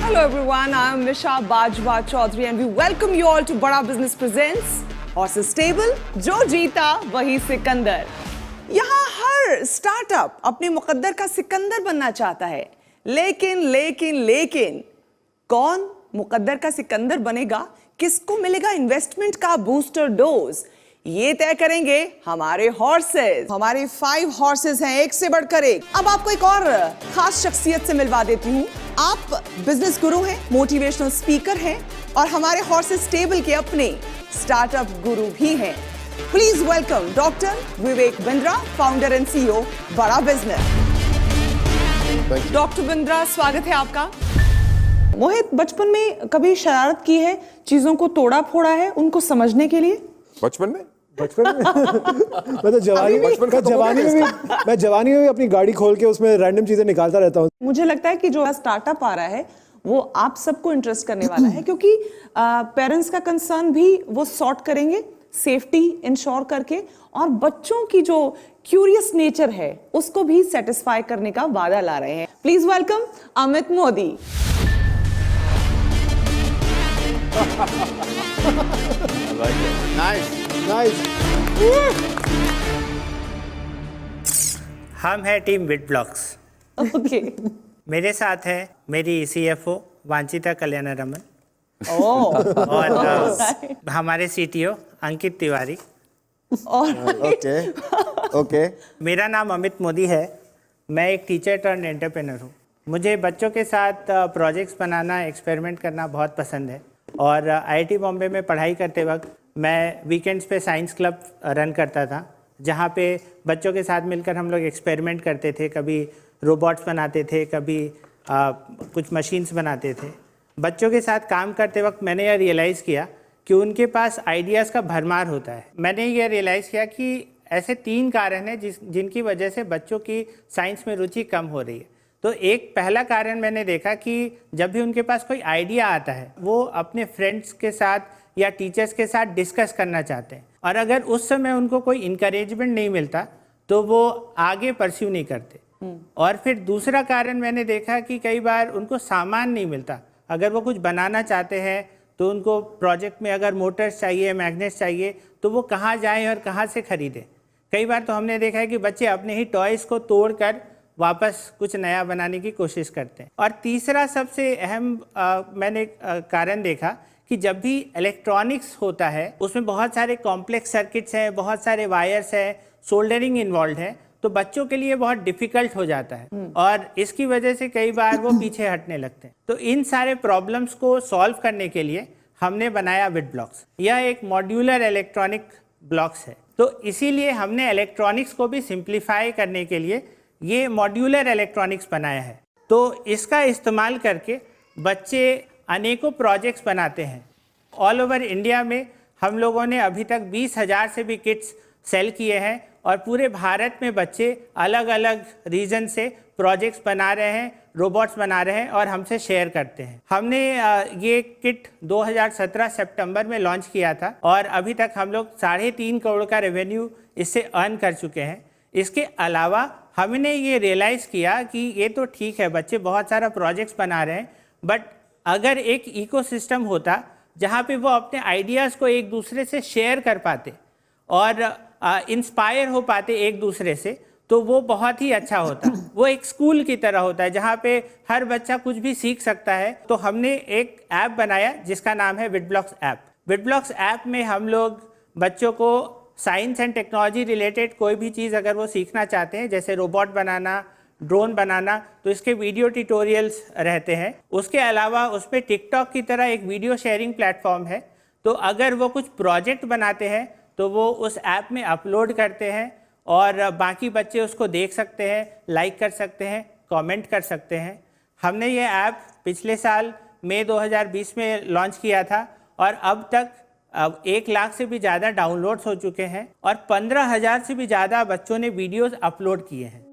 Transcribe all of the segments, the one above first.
Hello everyone, I am Nisha Bajwa Chaudhary and we welcome you all to Bada Business Presents Horses Stable, जो जीता वही सिकंदर। यहाँ हर startup अपने मुकद्दर का सिकंदर बनना चाहता है, लेकिन कौन मुकद्दर का सिकंदर बनेगा, किसको मिलेगा इन्वेस्टमेंट का बूस्टर डोज, ये तय करेंगे हमारे हॉर्सेस। हमारे 5 हॉर्सेस हैं, एक से बढ़कर एक। अब आपको एक और खास शख्सियत से मिलवा देती हूँ। आप बिजनेस गुरु हैं, मोटिवेशनल स्पीकर हैं और हमारे हॉर्सेस स्टेबल के अपने स्टार्टअप गुरु भी हैं। Please welcome doctor Vivek Bindra, founder and CEO बड़ा बिजनेस। डॉक्टर बिंद्रा, स्वागत है आपका। मोहित, बचपन में कभी शरारत की है, चीजों को तोड़ा फोड़ा है उनको समझने के लिए? बचपन में मैं तो जवानी में भी अपनी गाड़ी खोल के उसमें रैंडम चीजें निकालता रहता हूँ। मुझे लगता है कि जो स्टार्टअप आ रहा है वो आप सबको इंटरेस्ट करने वाला है, क्योंकि पेरेंट्स का कंसर्न भी वो सॉर्ट करेंगे, सेफ्टी इंश्योर करके, और बच्चों की जो क्यूरियस नेचर है उसको भी सेटिस्फाई करने का वादा ला रहे हैं। Please welcome Amit Modi. Nice. हम हैं टीम विट ब्लॉक्स। ओके। मेरे साथ है मेरी सीएफओ वांछिता कल्याणरमन और हमारे सीटीओ अंकित तिवारी। ओके। मेरा नाम अमित मोदी है। मैं एक टीचर टर्न एंटरप्रेन्योर हूँ। मुझे बच्चों के साथ प्रोजेक्ट्स बनाना, एक्सपेरिमेंट करना बहुत पसंद है और आईआईटी बॉम्बे में पढ़ाई करते वक्त मैं वीकेंड्स पे साइंस क्लब रन करता था, जहाँ पे बच्चों के साथ मिलकर हम लोग एक्सपेरिमेंट करते थे। कभी रोबोट्स बनाते थे, कभी कुछ मशीन्स बनाते थे। बच्चों के साथ काम करते वक्त मैंने यह रियलाइज़ किया कि उनके पास आइडियाज़ का भरमार होता है। मैंने ये रियलाइज़ किया कि ऐसे 3 कारण हैं जिनकी वजह से बच्चों की साइंस में रुचि कम हो रही है। तो एक पहला कारण मैंने देखा कि जब भी उनके पास कोई आइडिया आता है वो अपने फ्रेंड्स के साथ या टीचर्स के साथ डिस्कस करना चाहते हैं, और अगर उस समय उनको कोई इनकरेजमेंट नहीं मिलता तो वो आगे परस्यू नहीं करते। और फिर दूसरा कारण मैंने देखा कि कई बार उनको सामान नहीं मिलता। अगर वो कुछ बनाना चाहते हैं तो उनको प्रोजेक्ट में अगर मोटर्स चाहिए, मैग्नेट्स चाहिए, तो वो कहाँ जाएं और कहाँ से खरीदें। कई बार तो हमने देखा है कि बच्चे अपने ही टॉयज़ को तोड़कर वापस कुछ नया बनाने की कोशिश करते हैं। और तीसरा सबसे अहम मैंने कारण देखा कि जब भी इलेक्ट्रॉनिक्स होता है उसमें बहुत सारे कॉम्प्लेक्स सर्किट्स हैं, बहुत सारे वायर्स हैं, सोल्डरिंग इन्वॉल्व है, तो बच्चों के लिए बहुत डिफ़िकल्ट हो जाता है और इसकी वजह से कई बार वो पीछे हटने लगते हैं। तो इन सारे प्रॉब्लम्स को सॉल्व करने के लिए हमने बनाया विट ब्लॉक्स। यह एक मॉड्यूलर इलेक्ट्रॉनिक ब्लॉक्स है, तो इसीलिए हमने इलेक्ट्रॉनिक्स को भी सिंप्लीफाई करने के लिए ये मॉड्यूलर इलेक्ट्रॉनिक्स बनाया है। तो इसका इस्तेमाल करके बच्चे अनेकों प्रोजेक्ट्स बनाते हैं। ऑल ओवर इंडिया में हम लोगों ने अभी तक 20,000 से भी किट्स सेल किए हैं और पूरे भारत में बच्चे अलग अलग रीजन से प्रोजेक्ट्स बना रहे हैं, रोबोट्स बना रहे हैं और हमसे शेयर करते हैं। हमने ये किट 2017 सितंबर में लॉन्च किया था और अभी तक हम लोग 3.5 करोड़ का रेवेन्यू इससे अर्न कर चुके हैं। इसके अलावा हमने ये रियलाइज़ किया कि ये तो ठीक है, बच्चे बहुत सारा प्रोजेक्ट्स बना रहे हैं, बट अगर एक इकोसिस्टम होता जहाँ पे वो अपने आइडियाज़ को एक दूसरे से शेयर कर पाते और इंस्पायर हो पाते एक दूसरे से, तो वो बहुत ही अच्छा होता। वो एक स्कूल की तरह होता है जहाँ पे हर बच्चा कुछ भी सीख सकता है। तो हमने एक ऐप बनाया जिसका नाम है विट ब्लॉक्स ऐप। विट ब्लॉक्स ऐप में हम लोग बच्चों को साइंस एंड टेक्नोलॉजी रिलेटेड कोई भी चीज़ अगर वो सीखना चाहते हैं, जैसे रोबोट बनाना, ड्रोन बनाना, तो इसके वीडियो ट्यूटोरियल्स रहते हैं। उसके अलावा उस पर टिकटॉक की तरह एक वीडियो शेयरिंग प्लेटफॉर्म है। तो अगर वो कुछ प्रोजेक्ट बनाते हैं तो वो उस ऐप में अपलोड करते हैं और बाकी बच्चे उसको देख सकते हैं, लाइक कर सकते हैं, कमेंट कर सकते हैं। हमने ये ऐप पिछले साल मई 2020 में लॉन्च किया था और अब तक 1 लाख से भी ज़्यादा डाउनलोड्स हो चुके हैं और 15,000 से भी ज़्यादा बच्चों ने वीडियोस अपलोड किए हैं।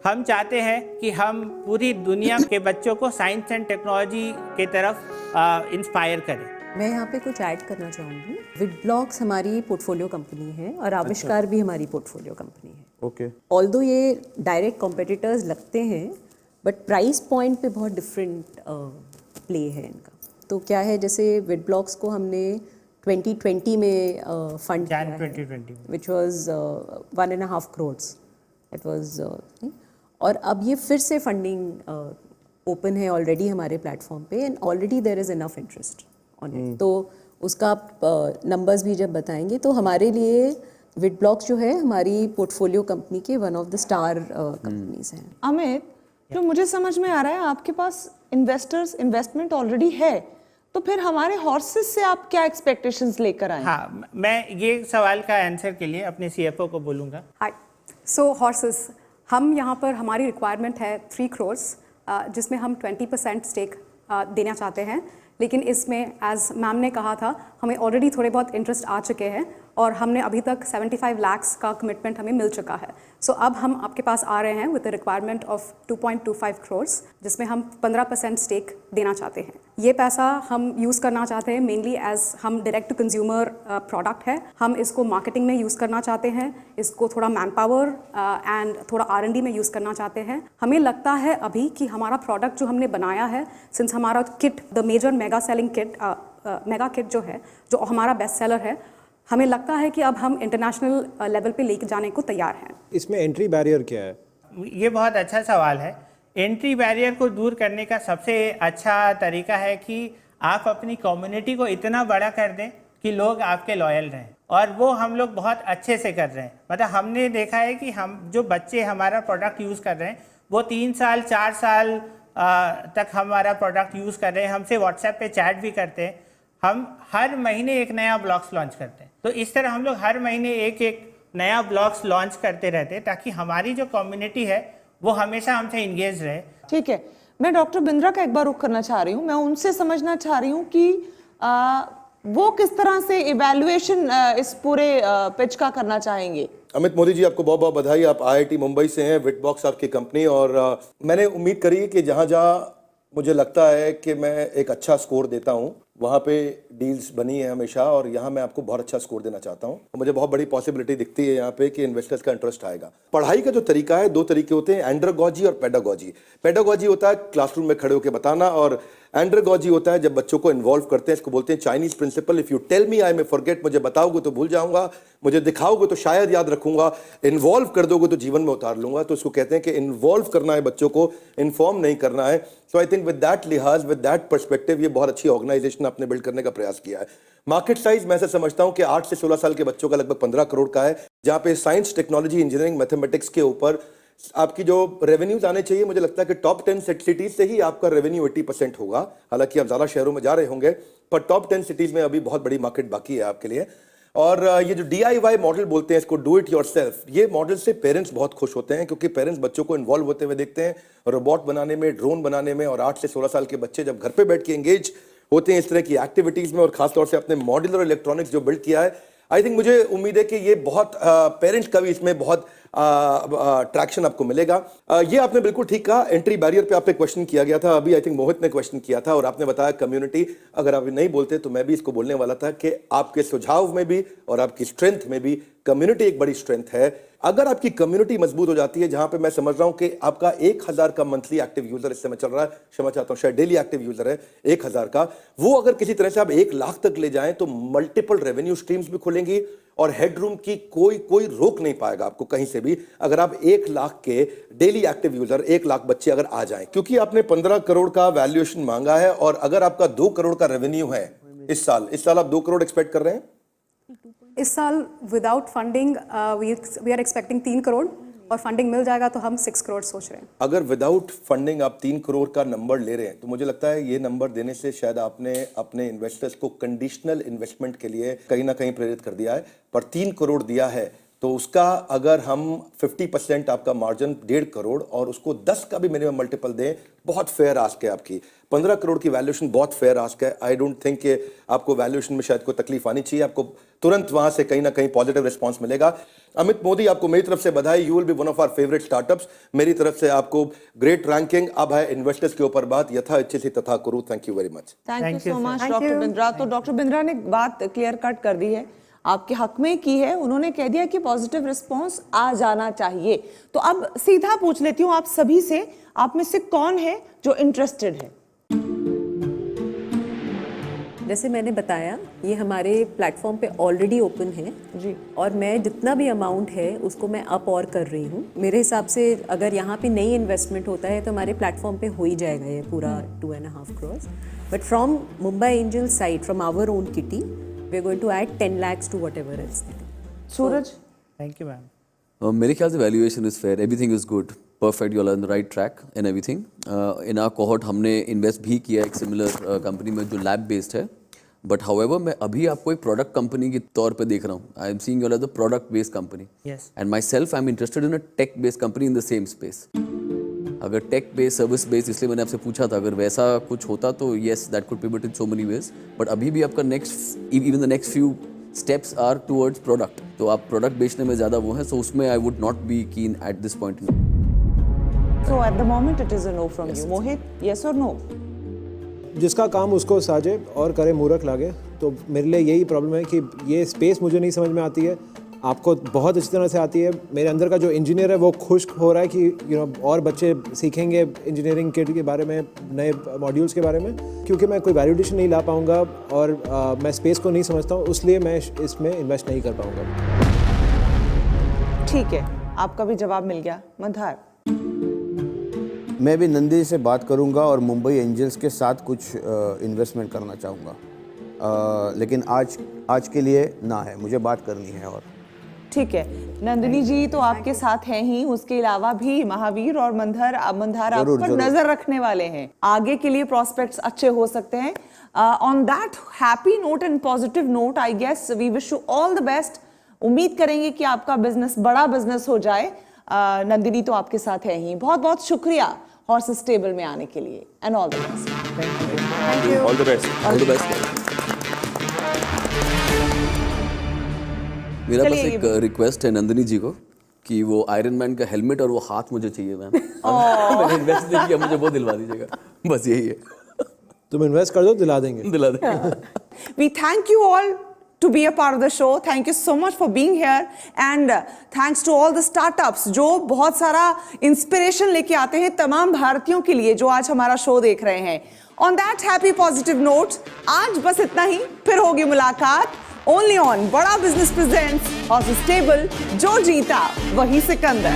हम चाहते हैं कि हम पूरी दुनिया के बच्चों को साइंस एंड टेक्नोलॉजी के तरफ इंस्पायर करें। मैं यहाँ पे कुछ ऐड करना चाहूँगी। विट ब्लॉक्स हमारी पोर्टफोलियो कंपनी है और आविष्कार भी हमारी पोर्टफोलियो कंपनी है। ओके। ऑल्दो ये डायरेक्ट कॉम्पिटिटर्स लगते हैं, बट प्राइस पॉइंट पे बहुत डिफरेंट प्ले है इनका। तो क्या है, जैसे विड ब्लॉक्स को हमने 2020 में फंड किया है, 2020 which was 1.5 crores it was, और अब ये फिर से फंडिंग ओपन है ऑलरेडी हमारे प्लेटफॉर्म पे, and already there is enough interest on it. तो उसका आप नंबर्स भी जब बताएंगे, तो हमारे लिए विड ब्लॉक्स जो है हमारी पोर्टफोलियो कंपनी के one of the star companies हैं। अमित, जो मुझे समझ में आ रहा है, आपके पास इन्वेस्टमेंट ऑलरेडी है, तो फिर हमारे हॉर्सेस से आप क्या एक्सपेक्टेशंस लेकर आए? हाँ, मैं ये सवाल का आंसर के लिए अपने CFO को बोलूँगा। हाय, सो हॉर्सेस, हम यहाँ पर हमारी रिक्वायरमेंट है 3 crores, जिसमें हम 20% स्टेक देना चाहते हैं। लेकिन इसमें एज मैम ने कहा था, हमें ऑलरेडी थोड़े बहुत इंटरेस्ट आ चुके हैं और हमने अभी तक 75 lakhs का कमिटमेंट हमें मिल चुका है। सो अब हम आपके पास आ रहे हैं with the requirement of 2.25 crores, जिसमें हम 15% स्टेक देना चाहते हैं। ये पैसा हम यूज़ करना चाहते हैं मेनली एज हम डायरेक्ट टू कंज्यूमर प्रोडक्ट है, हम इसको मार्केटिंग में यूज़ करना चाहते हैं, इसको थोड़ा मैन पावर एंड थोड़ा R&D में यूज़ करना चाहते हैं। हमें लगता है अभी कि हमारा प्रोडक्ट जो हमने बनाया है, सिंस हमारा kit the major mega selling kit, mega kit जो है, जो हमारा बेस्ट सेलर है, हमें लगता है कि अब हम इंटरनेशनल लेवल पे लेके जाने को तैयार हैं। इसमें एंट्री बैरियर क्या है? ये बहुत अच्छा सवाल है। एंट्री बैरियर को दूर करने का सबसे अच्छा तरीका है कि आप अपनी कम्युनिटी को इतना बड़ा कर दें कि लोग आपके लॉयल रहें, और वो हम लोग बहुत अच्छे से कर रहे हैं। मतलब हमने देखा है कि हम जो बच्चे हमारा प्रोडक्ट यूज़ कर रहे हैं, वो 3 साल 4 साल तक हमारा प्रोडक्ट यूज़ कर रहे हैं, हमसे व्हाट्सएप पे चैट भी करते हैं। हम हर महीने एक नया ब्लॉग्स लॉन्च करते हैं। तो इस तरह हम लोग हर महीने एक नया ब्लॉग्स लॉन्च करते रहते हैं, ताकि हमारी जो कम्युनिटी है वो हमेशा हमसे इंगेज रहे। ठीक है, मैं डॉक्टर बिंद्रा का एक बार रुख करना चाह रही हूँ। मैं उनसे समझना चाह रही हूँ कि वो किस तरह से इवैल्यूएशन इस पूरे पिच का करना चाहेंगे। अमित मोदी जी, आपको बहुत बहुत बधाई। आप IIT मुंबई से हैं, विड ब्लॉक्स आपकी कंपनी, और मैंने उम्मीद करी कि जहाँ जहाँ मुझे लगता है कि मैं एक अच्छा स्कोर देता हूँ, वहाँ पे डील्स बनी है हमेशा, और यहाँ मैं आपको बहुत अच्छा स्कोर देना चाहता हूँ। मुझे बहुत बड़ी पॉसिबिलिटी दिखती है यहाँ पे कि इन्वेस्टर्स का इंटरेस्ट आएगा। पढ़ाई का जो तरीका है, 2 तरीके होते हैं, एंड्रागॉजी और पेडागॉजी। पेडागॉजी होता है क्लासरूम में खड़े होकर बताना, और एंड्रागॉजी होता है जब बच्चों को इन्वॉल्व करते हैं। इसको बोलते हैं Chinese principle, if you tell me I may forget, मुझे बताओगे तो भूल जाऊंगा, मुझे दिखाओगे तो शायद याद रखूंगा, इन्वॉल्व कर दोगे तो जीवन में उतार लूंगा। तो इसको कहते हैं कि इन्वॉल्व करना है बच्चों को, इन्फॉर्म नहीं करना है। सो आई थिंक विद दैट लिहाज, विद दैट पर्सपेक्टिव, ये बहुत अच्छी ऑर्गेनाइजेशन आपने बिल्ड करने का प्रयास किया है। मार्केट साइज मैं ऐसा समझता हूं कि 8 से 16 साल के बच्चों का लगभग 15 करोड़ का है, जहां पे साइंस, टेक्नोलॉजी, इंजीनियरिंग, मैथमेटिक्स के ऊपर आपकी जो रेवेन्यूज आने चाहिए, मुझे लगता है कि टॉप 10 सिटीज से ही आपका रेवेन्यू 80% होगा। हालांकि आप ज्यादा शहरों में जा रहे होंगे, पर टॉप 10 सिटीज में अभी बहुत बड़ी मार्केट बाकी है आपके लिए। और ये जो DIY मॉडल बोलते हैं, इसको डू इट योरसेल्फ, ये मॉडल से पेरेंट्स बहुत खुश होते हैं, क्योंकि पेरेंट्स बच्चों को इन्वॉल्व होते हुए देखते हैं रोबोट बनाने में, ड्रोन बनाने में। और 8 से 16 साल के बच्चे जब घर पे बैठ के एंगेज होते हैं इस तरह की एक्टिविटीज में, और खासतौर से अपने मॉड्यूलर इलेक्ट्रॉनिक्स जो बिल्ड किया है, आई थिंक मुझे उम्मीद है कि ये बहुत पेरेंट्स का भी इसमें बहुत ट्रैक्शन आपको मिलेगा। ये आपने बिल्कुल ठीक कहा। एंट्री बैरियर पे आप पे क्वेश्चन किया गया था, अभी आई थिंक मोहित ने क्वेश्चन किया था, और आपने बताया कम्युनिटी। अगर आप नहीं बोलते तो मैं भी इसको बोलने वाला था कि आपके सुझाव में भी और आपकी स्ट्रेंथ में भी कम्युनिटी एक बड़ी स्ट्रेंथ है। अगर आपकी कम्युनिटी मजबूत हो जाती है, जहां पे मैं समझ रहा हूं कि आपका 1000 का मंथली एक्टिव यूजर इस समय चल रहा है, क्षमा चाहता हूं, शायद डेली एक्टिव यूजर है 1000 का, वो अगर किसी तरह से आप 1 लाख तक ले जाएं तो मल्टीपल रेवेन्यू स्ट्रीम्स भी खुलेंगी, और हेडरूम की कोई रोक नहीं पाएगा आपको कहीं से भी, अगर आप 1 लाख के डेली एक्टिव यूजर, 1 लाख बच्चे अगर आ जाएं। क्योंकि आपने 15 करोड़ का वैल्यूएशन मांगा है, और अगर आपका 2 करोड़ का रेवेन्यू है इस साल आप 2 करोड़ एक्सपेक्ट कर रहे हैं इस साल। Without funding we are expecting 3 crore, और फंडिंग मिल जाएगा तो हम 6 करोड़ सोच रहे हैं। अगर विदाउट फंडिंग आप 3 करोड़ का नंबर ले रहे हैं, तो मुझे लगता है ये नंबर देने से शायद आपने अपने इन्वेस्टर्स को कंडीशनल इन्वेस्टमेंट के लिए कहीं ना कहीं प्रेरित कर दिया है। पर 3 करोड़ दिया है तो उसका अगर हम 50% आपका मार्जिन 1.5 करोड़, और उसको 10 का भी मिनिमम मल्टीपल दें, बहुत फेयर आस्क है आपकी। 15 करोड़ की वैल्यूएशन बहुत फेयर आस्क है। आई डोंट थिंक कि आपको वैल्यूएशन में शायद कोई तकलीफ आनी चाहिए, आपको तुरंत वहां से कहीं ना कहीं पॉजिटिव रिस्पांस मिलेगा। अमित मोदी, आपको मेरी तरफ से बधाई। You will be one of our favourite startups. मेरी तरफ से आपको ग्रेट रैंकिंग। अब है इन्वेस्टर्स के ऊपर बात, यथा इच्छित तथा करो। Thank you very much. Thank you so much Thank doctor you. Bindra. तो डॉक्टर बिंद्रा ने बात क्लियर कट कर दी है, आपके हक में की है। उन्होंने कह दिया कि पॉजिटिव रिस्पांस आ जाना चाहिए। तो अब सीधा पूछ लेती हूँ आप सभी से, आप में से कौन है जो इंटरेस्टेड है? जैसे मैंने बताया ये हमारे प्लेटफॉर्म पे ऑलरेडी ओपन है जी। और मैं जितना भी अमाउंट है उसको मैं अप और कर रही हूँ। मेरे हिसाब से अगर यहाँ पे नई इन्वेस्टमेंट होता है तो हमारे प्लेटफॉर्म पे हो ही जाएगा ये पूरा 2.5 crores। But from Mumbai angel side, from our own kitty, we are going to add 10 lakhs to whatever else. Suraj, thank you ma'am. मेरे ख्याल से valuation is fair, everything is good, perfect, you are on the right track and everything. In our cohort हमने invest भी किया एक similar company में जो lab based है, बट हाउएवर मैं अभी आपको एक प्रोडक्ट कंपनी के तौर पे देख रहा हूँ। I am seeing you as the product based company Yes. And my self I am interested in a tech based company in the same space. अगर टेक बेस्ड सर्विस बेस्ड, इसलिए मैंने आपसे पूछा था, अगर वैसा कुछ होता तो yes that could pivot in so many ways, but अभी भी आपका next even the next few steps are towards product, तो आप प्रोडक्ट बेचने में ज़्यादा वो हैं, सो उसमें आई वुड नॉट बी कीन at this point. so at the moment it is a no from you. Mohit, yes or no? जिसका काम उसको साजे और करे मूर्ख लागे। तो मेरे लिए यही प्रॉब्लम है कि ये स्पेस मुझे नहीं समझ में आती है, आपको बहुत अच्छी तरह से आती है। मेरे अंदर का जो इंजीनियर है वो खुश हो रहा है कि और बच्चे सीखेंगे इंजीनियरिंग किट के बारे में, नए मॉड्यूल्स के बारे में, क्योंकि मैं कोई वैल्यू एडिशन नहीं ला पाऊँगा और मैं स्पेस को नहीं समझता हूँ, इसलिए मैं इसमें इन्वेस्ट नहीं कर पाऊँगा। ठीक है, आपका भी जवाब मिल गया। मंधार, मैं भी नंदी से बात करूंगा और मुंबई एंजल्स के साथ कुछ इन्वेस्टमेंट करना चाहूँगा, लेकिन आज के लिए ना है, मुझे बात करनी है। और ठीक है, नंदिनी जी तो आपके साथ हैं ही, उसके अलावा भी महावीर और मंधार आप पर नजर रखने वाले हैं। आगे के लिए प्रोस्पेक्ट्स अच्छे हो सकते हैं। On that happy note and positive note, I guess we wish you all the best. उम्मीद करेंगे कि आपका बिजनेस बड़ा बिजनेस हो जाए। नंदिनी तो आपके साथ है ही। बहुत बहुत शुक्रिया हॉर्सेस टेबल में आने के लिए and all the best. All the best, all the best. मेरा बस एक रिक्वेस्ट है नंदिनी जी को कि वो आयरन मैन का हेलमेट और वो हाथ मुझे चाहिए मैम। मैंने इन्वेस्ट नहीं किया, मुझे वो दिलवा दीजिएगा, बस यही है। तुम इन्वेस्ट कर दो, दिला देंगे। दिला देंगे। We thank you all to be a part of the show. Thank you so much for being here and thanks to all the startups जो बहुत सारा इंस्पिरेशन लेके आते हैं तमाम भारतीयों के लिए जो आज हमारा शो देख रहे हैं। On that happy positive note, आज बस इतना ही, फिर होगी मुलाकात only on बड़ा बिजनेस प्रेजेंट्स हॉर्सेस टेबल। जो जीता वही सिकंदर।